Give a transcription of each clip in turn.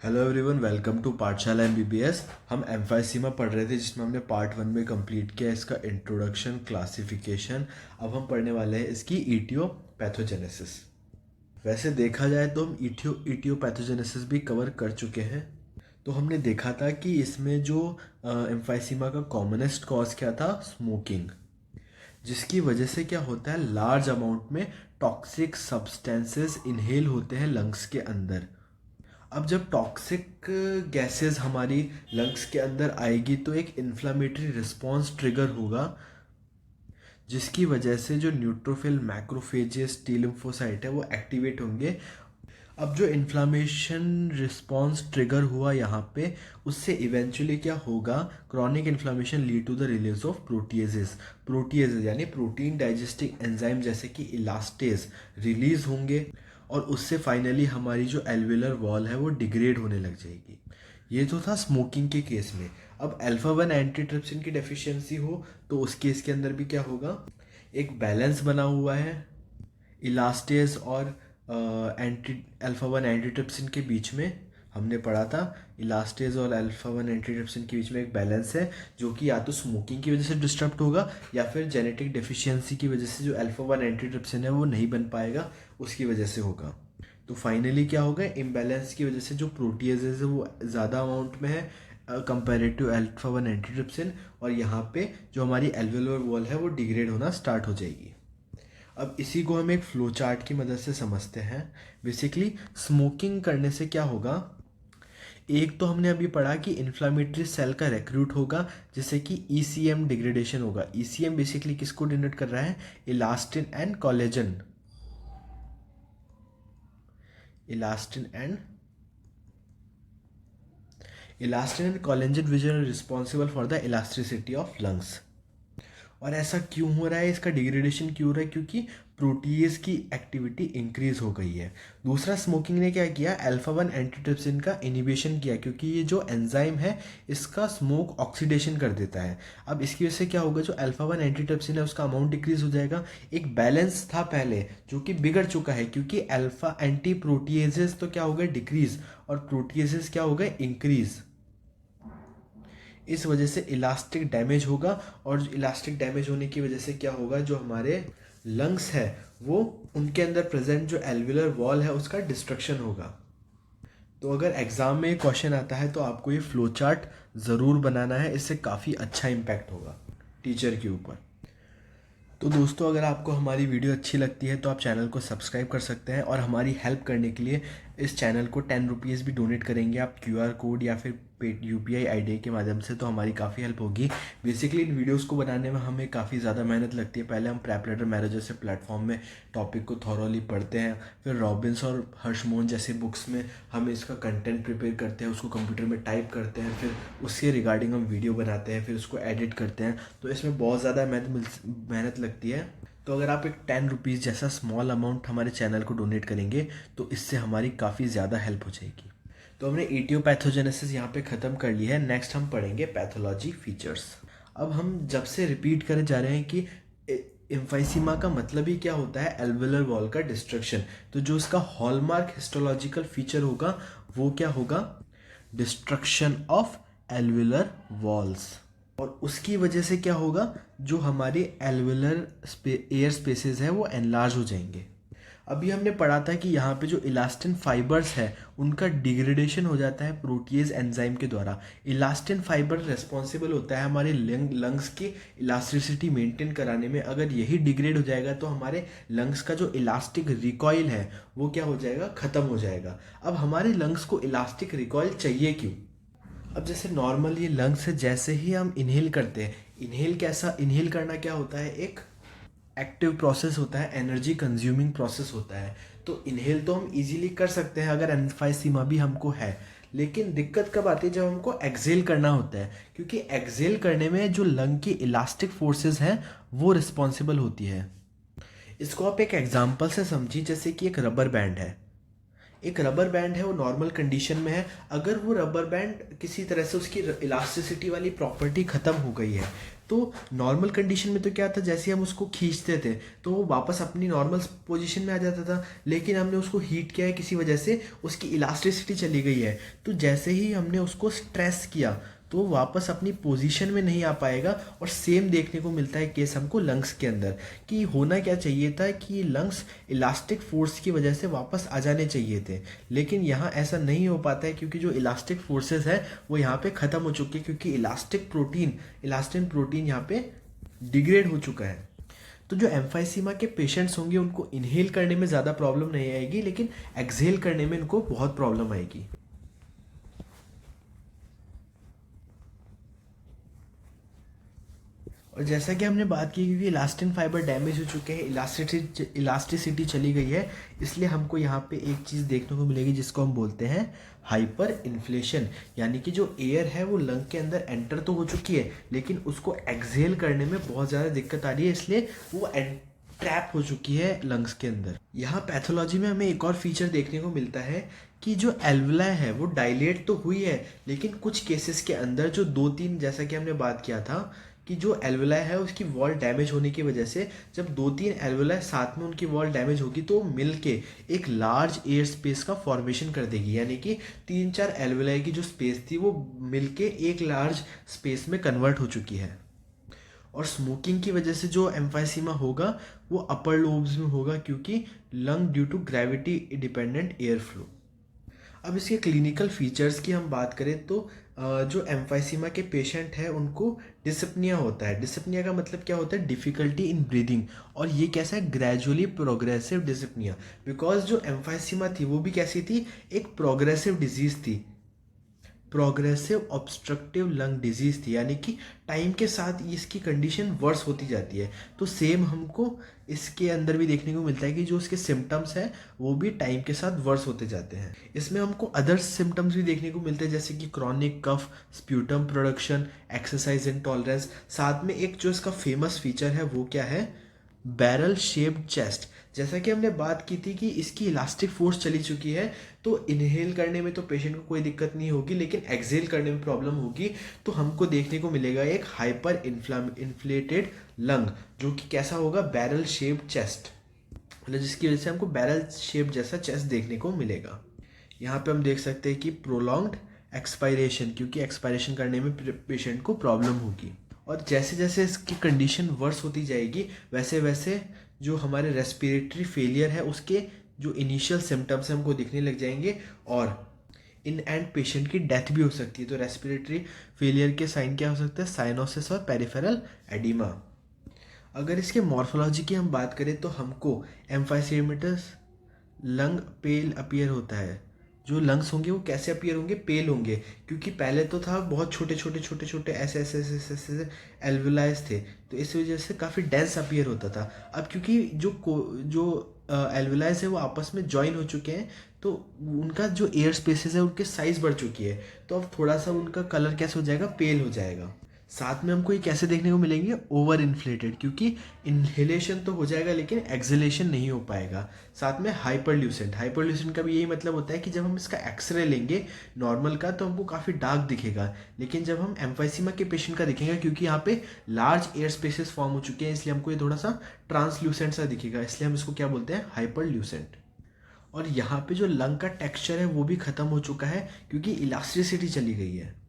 Hello everyone, welcome to पाठशाला MBBS. हम emphysema पढ़ रहे थे जिसमें हमने पार्ट 1 में कंप्लीट किया इसका इंट्रोडक्शन, क्लासिफिकेशन। अब हम पढ़ने वाले हैं इसकी ईटियोपैथोजेनेसिस। वैसे देखा जाए तो हम ईटियोपैथोजेनेसिस भी कवर कर चुके हैं। तो हमने देखा था कि इसमें जो एम्फाइसीमा का कॉमनेस्ट कॉज क्या था, स्मोकिंग, जिसकी वजह से क्या होता है, लार्ज अमाउंट में टॉक्सिक सब्सटेंसेस इनहेल होते हैं लंग्स के अंदर। अब जब टॉक्सिक गैसेस हमारी लंग्स के अंदर आएगी तो एक इन्फ्लामेटरी रिस्पॉन्स ट्रिगर होगा, जिसकी वजह से जो न्यूट्रोफिल, मैक्रोफेजेस, टी लिम्फोसाइट है वो एक्टिवेट होंगे। अब जो इन्फ्लामेशन रिस्पॉन्स ट्रिगर हुआ यहाँ पे, उससे इवेंचुअली क्या होगा, chronic inflammation lead to the release of proteases यानी प्रोटीन डाइजेस्टिंग एंजाइम जैसे कि इलास्टेज रिलीज होंगे, और उससे फाइनली हमारी जो एल्वेलर वॉल है वो डिग्रेड होने लग जाएगी। ये तो था स्मोकिंग के केस में। अब अल्फा 1 एंटीट्रिप्सिन की डेफिशिएंसी हो तो उस केस के अंदर भी क्या होगा, एक बैलेंस बना हुआ है इलास्टेज और एंटी अल्फा 1 एंटीट्रिप्सिन के बीच में। हमने पढ़ा था इलास्टेज और अल्फा 1 एंटीट्रिप्सिन के बीच में एक बैलेंस है, जो कि या तो स्मोकिंग की वजह से डिस्टर्ब होगा या फिर जेनेटिक डेफिशिएंसी की वजह से जो अल्फा 1 एंटीट्रिप्सिन है वो नहीं बन पाएगा, उसकी वजह से होगा। तो फाइनली क्या होगा, इम्बैलेंस की वजह से जो प्रोटीएजेज है वो ज़्यादा अमाउंट में है कंपेरेटिव अल्फा 1 एंटीट्रिप्सिन, और यहाँ पे जो हमारी एल्वेलर वॉल है वो डिग्रेड होना स्टार्ट हो जाएगी। अब इसी को हम एक फ्लो चार्ट की मदद से समझते हैं। बेसिकली स्मोकिंग करने से क्या होगा, एक तो हमने अभी पढ़ा कि इन्फ्लामेटरी सेल का रिक्रूट होगा जिससे कि ईसीएम डिग्रेडेशन होगा। ईसीएम बेसिकली किसको डिनोट कर रहा है, elastin and collagen. Elastin and collagen which are responsible for the elasticity of lungs. और ऐसा क्यों हो रहा है, इसका डिग्रेडेशन क्यों हो रहा है, क्योंकि प्रोटीज की एक्टिविटी इंक्रीज हो गई है। दूसरा, स्मोकिंग ने क्या किया, अल्फा 1 एंटीट्रिप्सिन का इनिबिशन किया, क्योंकि ये जो एंजाइम है इसका स्मोक ऑक्सीडेशन कर देता है। अब इसकी वजह से क्या होगा, जो अल्फा 1 एंटीट्रिप्सिन है उसका अमाउंट डिक्रीज हो जाएगा। एक बैलेंस था पहले जो कि बिगड़ चुका है, क्योंकि अल्फा एंटी प्रोटीएजेस तो क्या हो गए, डिक्रीज, और प्रोटीएजेस क्या हो गए, इंक्रीज। इस वजह से इलास्टिक डैमेज होगा, और इलास्टिक डैमेज होने की वजह से क्या होगा, जो हमारे लंग्स है वो उनके अंदर प्रेजेंट जो एल्वेलर वॉल है उसका डिस्ट्रक्शन होगा। तो अगर एग्जाम में क्वेश्चन आता है तो आपको ये फ्लो चार्ट ज़रूर बनाना है, इससे काफ़ी अच्छा इम्पैक्ट होगा टीचर के ऊपर। तो दोस्तों, अगर आपको हमारी वीडियो अच्छी लगती है तो आप चैनल को सब्सक्राइब कर सकते हैं, और हमारी हेल्प करने के लिए इस चैनल को 10 रुपीज़ भी डोनेट करेंगे आप क्यूआर कोड या फिर यूपीआई आईडी के माध्यम से, तो हमारी काफ़ी हेल्प होगी। बेसिकली इन वीडियोस को बनाने में हमें काफ़ी ज़्यादा मेहनत लगती है। पहले हम प्रेप लेटर मैरिज जैसे प्लेटफॉर्म में टॉपिक को थॉरोली पढ़ते हैं, फिर रॉबिन्स और हर्षमोहन जैसे बुक्स में हम इसका कंटेंट प्रिपेयर करते हैं, उसको कंप्यूटर में टाइप करते हैं, फिर उसके रिगार्डिंग हम वीडियो बनाते हैं, फिर उसको एडिट करते हैं। तो इसमें बहुत ज़्यादा मेहनत लगती है। तो अगर आप एक 10 रुपीज़ जैसा स्मॉल अमाउंट हमारे चैनल को डोनेट करेंगे तो इससे हमारी काफ़ी ज़्यादा हेल्प हो जाएगी। तो हमने ईटियोपैथोजेनेसिस यहाँ पे ख़त्म कर लिया है। नेक्स्ट हम पढ़ेंगे पैथोलॉजी फीचर्स। अब हम जब से रिपीट करे जा रहे हैं कि एम्फाइसीमा का मतलब ही क्या होता है, एल्वेलर वॉल का डिस्ट्रक्शन। तो जो इसका हॉलमार्क हिस्टोलॉजिकल फीचर होगा वो क्या होगा, डिस्ट्रक्शन ऑफ एल्वेलर वॉल्स। और उसकी वजह से क्या होगा, जो हमारे एल्वेलर एयर स्पेसेस हैं वो एनलार्ज हो जाएंगे। अभी हमने पढ़ा था कि यहाँ पे जो इलास्टिन फाइबर्स है उनका डिग्रेडेशन हो जाता है प्रोटीज एंजाइम के द्वारा। इलास्टिन फाइबर रेस्पॉन्सिबल होता है हमारे लंग्स की इलास्टिसिटी मेंटेन कराने में। अगर यही डिग्रेड हो जाएगा तो हमारे लंग्स का जो इलास्टिक रिकॉइल है वो क्या हो जाएगा, ख़त्म हो जाएगा। अब हमारे लंग्स को इलास्टिक रिकॉइल चाहिए क्यों, अब जैसे नॉर्मल ये लंग्स है, जैसे ही हम इनहेल करते हैं, इनहेल करना क्या होता है, एक एक्टिव प्रोसेस होता है, एनर्जी कंज्यूमिंग प्रोसेस होता है। तो इनहेल तो हम इजीली कर सकते हैं अगर एम्फाइसीमा भी हमको है, लेकिन दिक्कत कब आती है, जब हमको एक्सेल करना होता है, क्योंकि एक्सेल करने में जो लंग की इलास्टिक फोर्सेस हैं वो रिस्पॉन्सिबल होती है। इसको आप एक एग्जाम्पल से समझिए, जैसे कि एक रबर बैंड है। एक रबर बैंड है वो नॉर्मल कंडीशन में है, अगर वो रबर बैंड किसी तरह से उसकी इलास्टिसिटी वाली प्रॉपर्टी ख़त्म हो गई है तो नॉर्मल कंडीशन में तो क्या था, जैसे हम उसको खींचते थे तो वो वापस अपनी नॉर्मल पोजीशन में आ जाता था, लेकिन हमने उसको हीट किया है किसी वजह से उसकी इलास्टिसिटी चली गई है, तो जैसे ही हमने उसको स्ट्रेस किया तो वो वापस अपनी पोजीशन में नहीं आ पाएगा। और सेम देखने को मिलता है केस हमको लंग्स के अंदर, कि होना क्या चाहिए था कि लंग्स इलास्टिक फोर्स की वजह से वापस आ जाने चाहिए थे, लेकिन यहाँ ऐसा नहीं हो पाता है क्योंकि जो इलास्टिक फोर्सेस है वो यहाँ पे ख़त्म हो चुके हैं, क्योंकि इलास्टिन प्रोटीन यहाँ पे डिग्रेड हो चुका है। तो जो एम्फाइसीमा के पेशेंट्स होंगे उनको इनहेल करने में ज़्यादा प्रॉब्लम नहीं आएगी, लेकिन एक्सहेल करने में उनको बहुत प्रॉब्लम आएगी। और जैसा कि हमने बात की, क्योंकि इलास्टिन फाइबर डैमेज हो चुके हैं, इलास्टिसिटी चली गई है, इसलिए हमको यहाँ पे एक चीज़ देखने को मिलेगी जिसको हम बोलते हैं हाइपर इन्फ्लेशन, यानी कि जो एयर है वो लंग के अंदर एंटर तो हो चुकी है लेकिन उसको एक्सहेल करने में बहुत ज़्यादा दिक्कत आ रही है, इसलिए वो ट्रैप हो चुकी है लंग्स के अंदर। यहाँ पैथोलॉजी में हमें एक और फीचर देखने को मिलता है कि जो एल्वुलाई है वो डायलेट तो हुई है, लेकिन कुछ केसेस के अंदर जो 2-3, जैसा कि हमने बात किया था कि जो एल्वुलाई है उसकी वॉल डैमेज होने की वजह से जब 2-3 एल्वुलाई साथ में उनकी वॉल डैमेज होगी तो मिल के एक लार्ज एयर स्पेस का फॉर्मेशन कर देगी, यानी कि 3-4 एल्वुलाई की जो स्पेस थी वो मिल के एक लार्ज स्पेस में कन्वर्ट हो चुकी है। और स्मोकिंग की वजह से जो एम्फाइसीमा होगा वो अपर लोब्स में होगा, क्योंकि lung due to gravity dependent air flow. अब इसके क्लिनिकल फीचर्स की हम बात करें तो जो एम्फाइसीमा के पेशेंट हैं उनको डिसपनिया होता है। डिसपनिया का मतलब क्या होता है, डिफ़िकल्टी इन ब्रीदिंग, और ये कैसा है, ग्रेजुअली प्रोग्रेसिव डिसपनिया, बिकॉज जो एम्फाइसीमा थी वो भी कैसी थी, एक प्रोग्रेसिव डिजीज़ थी, प्रोग्रेसिव ऑब्स्ट्रक्टिव लंग डिजीज़ थी, यानी कि टाइम के साथ इसकी कंडीशन वर्स होती जाती है। तो सेम हमको इसके अंदर भी देखने को मिलता है कि जो उसके सिम्टम्स हैं वो भी टाइम के साथ वर्स होते जाते हैं। इसमें हमको अदर सिम्टम्स भी देखने को मिलते हैं, जैसे कि chronic cough, sputum production, exercise intolerance. साथ में एक जो इसका फेमस फीचर है वो क्या है, बैरल शेप्ड चेस्ट। जैसा कि हमने बात की थी कि इसकी इलास्टिक फोर्स चली चुकी है तो इनहेल करने में तो पेशेंट को कोई दिक्कत नहीं होगी, लेकिन एक्सहेल करने में प्रॉब्लम होगी। तो हमको देखने को मिलेगा एक हाइपर इन्फ्लेटेड लंग, जो कि कैसा होगा, बैरल शेप्ड चेस्ट, मतलब जिसकी वजह से हमको बैरल शेप जैसा चेस्ट देखने को मिलेगा। यहाँ पे हम देख सकते हैं कि प्रोलॉन्ग्ड एक्सपायरेशन, क्योंकि एक्सपायरेशन करने में पेशेंट को प्रॉब्लम होगी। और जैसे जैसे इसकी कंडीशन वर्स होती जाएगी वैसे वैसे जो हमारे रेस्पिरेटरी फेलियर है उसके जो इनिशियल सिम्टम्स हैं हमको दिखने लग जाएंगे, और इन एंड पेशेंट की डेथ भी हो सकती है। तो रेस्पिरेटरी फेलियर के साइन क्या हो सकते हैं, साइनोसिस और पेरिफेरल एडिमा। अगर इसके मॉर्फोलॉजी की हम बात करें तो हमको एम्फाइसेमेटस लंग पेल अपीयर होता है। जो लंग्स होंगे वो कैसे अपीयर होंगे, पेल होंगे, क्योंकि पहले तो था बहुत छोटे छोटे छोटे छोटे ऐसे एल्वुलाइज थे, तो इस वजह से काफ़ी डेंस अपीयर होता था। अब क्योंकि जो एल्वुलाइज है वो आपस में ज्वाइन हो चुके हैं तो उनका जो एयर स्पेसेस है उनके साइज बढ़ चुकी है, तो अब थोड़ा सा उनका कलर कैसे हो जाएगा, पेल हो जाएगा। साथ में हमको ये कैसे देखने को मिलेंगे, ओवर इन्फ्लेटेड, क्योंकि इनहेलेशन तो हो जाएगा लेकिन एक्सहेलेशन नहीं हो पाएगा। साथ में हाइपरल्यूसेंट का भी यही मतलब होता है कि जब हम इसका एक्सरे लेंगे नॉर्मल का तो हमको काफ़ी डार्क दिखेगा, लेकिन जब हम एम्फाइसीमा के पेशेंट का दिखेगा, क्योंकि यहाँ पे लार्ज एयर स्पेसेस फॉर्म हो चुके हैं इसलिए हमको ये थोड़ा सा ट्रांसल्यूसेंट सा दिखेगा, इसलिए हम इसको क्या बोलते हैं, हाइपरल्यूसेंट। और यहाँ पे जो लंग का टेक्सचर है वो भी ख़त्म हो चुका है क्योंकि इलास्टिसिटी चली गई है।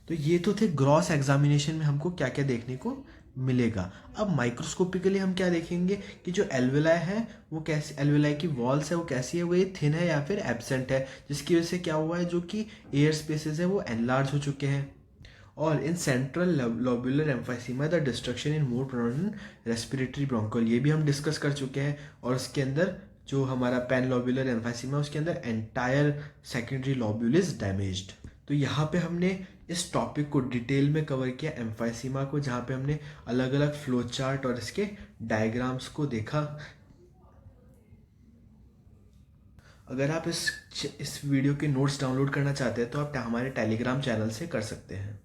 तो ये तो थे ग्रॉस एग्जामिनेशन में हमको क्या क्या देखने को मिलेगा। अब माइक्रोस्कोपिकली हम क्या देखेंगे कि जो एल्वुलाई है वो कैसी, एल्वुलाई की वॉल्स है वो कैसी है, वो ये थिन है या फिर एब्सेंट है, जिसकी वजह से क्या हुआ है, जो कि एयर स्पेसेस है वो एनलार्ज हो चुके हैं। और in central lobular emphysema the destruction in more pronounced respiratory bronchiole, ये भी हम डिस्कस कर चुके हैं। और उसके अंदर जो हमारा पैन लोब्यूलर एम्फाइसीमा उसके अंदर entire secondary lobule is damaged. तो यहाँ पे हमने इस टॉपिक को डिटेल में कवर किया एम्फाइसीमा को, जहाँ पे हमने अलग अलग फ्लो चार्ट और इसके डायग्राम्स को देखा। अगर आप इस वीडियो के नोट्स डाउनलोड करना चाहते हैं तो आप हमारे टेलीग्राम चैनल से कर सकते हैं।